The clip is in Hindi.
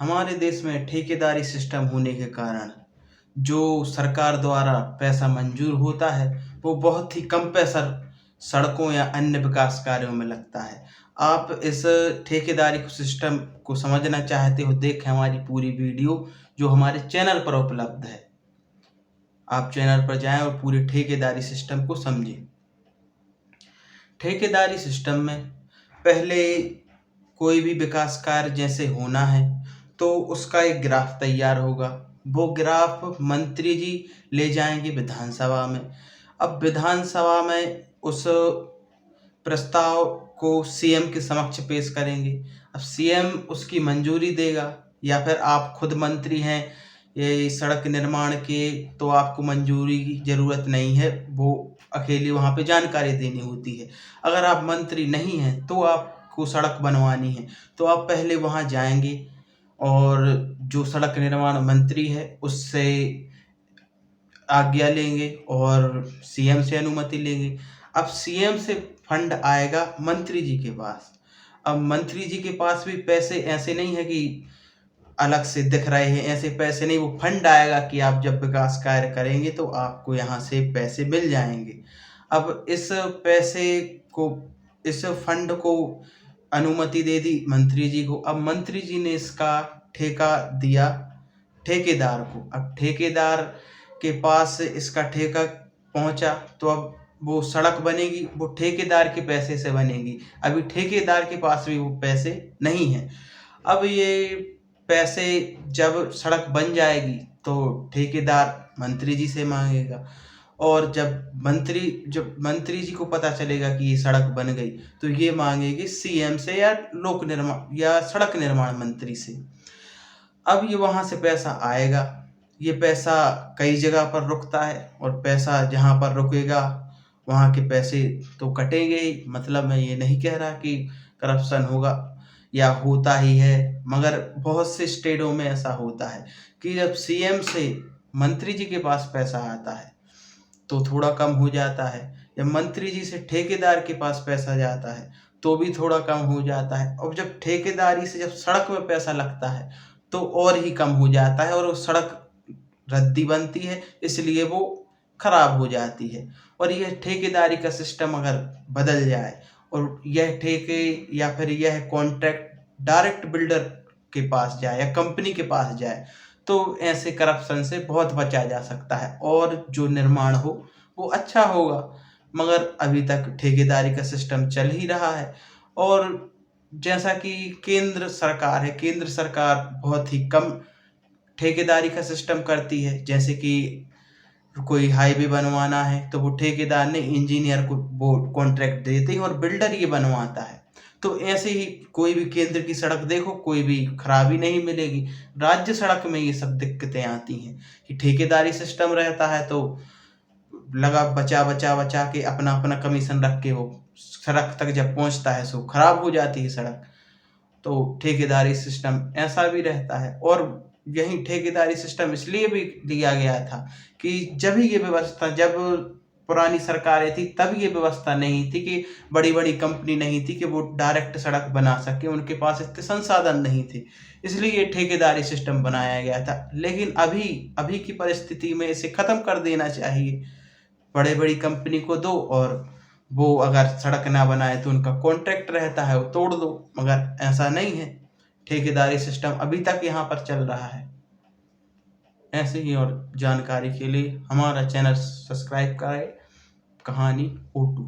हमारे देश में ठेकेदारी सिस्टम होने के कारण जो सरकार द्वारा पैसा मंजूर होता है वो बहुत ही कम पैसा सड़कों या अन्य विकास कार्यों में लगता है। आप इस ठेकेदारी सिस्टम को समझना चाहते हो, देखें हमारी पूरी वीडियो जो हमारे चैनल पर उपलब्ध है। आप चैनल पर जाएं और पूरी ठेकेदारी सिस्टम को समझें। ठेकेदारी सिस्टम में पहले कोई भी विकास कार्य जैसे होना है तो उसका एक ग्राफ तैयार होगा। वो ग्राफ मंत्री जी ले जाएंगे विधानसभा में। अब विधानसभा में उस प्रस्ताव को सीएम के समक्ष पेश करेंगे। अब सीएम उसकी मंजूरी देगा, या फिर आप खुद मंत्री हैं ये सड़क निर्माण के तो आपको मंजूरी की ज़रूरत नहीं है, वो अकेली वहाँ पे जानकारी देनी होती है। अगर आप मंत्री नहीं हैं तो आपको सड़क बनवानी है तो आप पहले वहाँ जाएंगे और जो सड़क निर्माण मंत्री है उससे आज्ञा लेंगे और सीएम से अनुमति लेंगे। अब सीएम से फंड आएगा मंत्री जी के पास। अब मंत्री जी के पास भी पैसे ऐसे नहीं है कि अलग से दिख रहे हैं, ऐसे पैसे नहीं, वो फंड आएगा कि आप जब विकास कार्य करेंगे तो आपको यहाँ से पैसे मिल जाएंगे। अब इस फंड को अनुमति दे दी मंत्री जी को। अब मंत्री जी ने इसका ठेका दिया ठेकेदार को। अब ठेकेदार के पास इसका ठेका पहुंचा तो अब वो सड़क बनेगी, वो ठेकेदार के पैसे से बनेगी। अभी ठेकेदार के पास भी वो पैसे नहीं हैं। अब ये पैसे जब सड़क बन जाएगी तो ठेकेदार मंत्री जी से मांगेगा, और जब मंत्री जी को पता चलेगा कि ये सड़क बन गई तो ये मांगेगी सीएम से या लोक निर्माण या सड़क निर्माण मंत्री से। अब ये वहां से पैसा आएगा। ये पैसा कई जगह पर रुकता है और पैसा जहां पर रुकेगा वहां के पैसे तो कटेंगे ही। मतलब मैं ये नहीं कह रहा कि करप्शन होगा या होता ही है, मगर बहुत से स्टेटों में ऐसा होता है कि जब सीएम से मंत्री जी के पास पैसा आता है तो थोड़ा कम हो जाता है, जब मंत्री जी से ठेकेदार के पास पैसा जाता है तो भी थोड़ा कम हो जाता है, और जब ठेकेदारी से जब सड़क में पैसा लगता है तो और ही कम हो जाता है और वो सड़क रद्दी बनती है, इसलिए वो खराब हो जाती है। और यह ठेकेदारी का सिस्टम अगर बदल जाए और यह ठेके या फिर यह कॉन्ट्रैक्ट डायरेक्ट बिल्डर के पास जाए या कंपनी के पास जाए तो ऐसे करप्शन से बहुत बचा जा सकता है और जो निर्माण हो वो अच्छा होगा। मगर अभी तक ठेकेदारी का सिस्टम चल ही रहा है। और जैसा कि केंद्र सरकार है, केंद्र सरकार बहुत ही कम ठेकेदारी का सिस्टम करती है। जैसे कि कोई हाईवे बनवाना है तो वो ठेकेदार ने इंजीनियर को वो कॉन्ट्रैक्ट देते हैं और बिल्डर ये बनवाता है। तो ऐसे ही कोई भी केंद्र की सड़क देखो, कोई भी खराबी नहीं मिलेगी। राज्य सड़क में ये सब दिक्कतें आती हैं कि ठेकेदारी सिस्टम रहता है तो लगा बचा बचा बचा के अपना अपना कमीशन रख के वो सड़क तक जब पहुंचता है सो खराब हो जाती है सड़क। तो ठेकेदारी सिस्टम ऐसा भी रहता है। और यही ठेकेदारी सिस्टम इसलिए भी दिया गया था कि जब पुरानी सरकारें थी तब ये व्यवस्था नहीं थी कि बड़ी बड़ी कंपनी नहीं थी कि वो डायरेक्ट सड़क बना सके, उनके पास इतने संसाधन नहीं थे, इसलिए ये ठेकेदारी सिस्टम बनाया गया था। लेकिन अभी की परिस्थिति में इसे खत्म कर देना चाहिए। बड़े बड़ी कंपनी को दो और वो अगर सड़क ना बनाए तो उनका कॉन्ट्रैक्ट रहता है वो तोड़ दो, मगर ऐसा नहीं है। ठेकेदारी सिस्टम अभी तक यहाँ पर चल रहा है। ऐसे ही और जानकारी के लिए हमारा चैनल सब्सक्राइब करें, कहानी O2।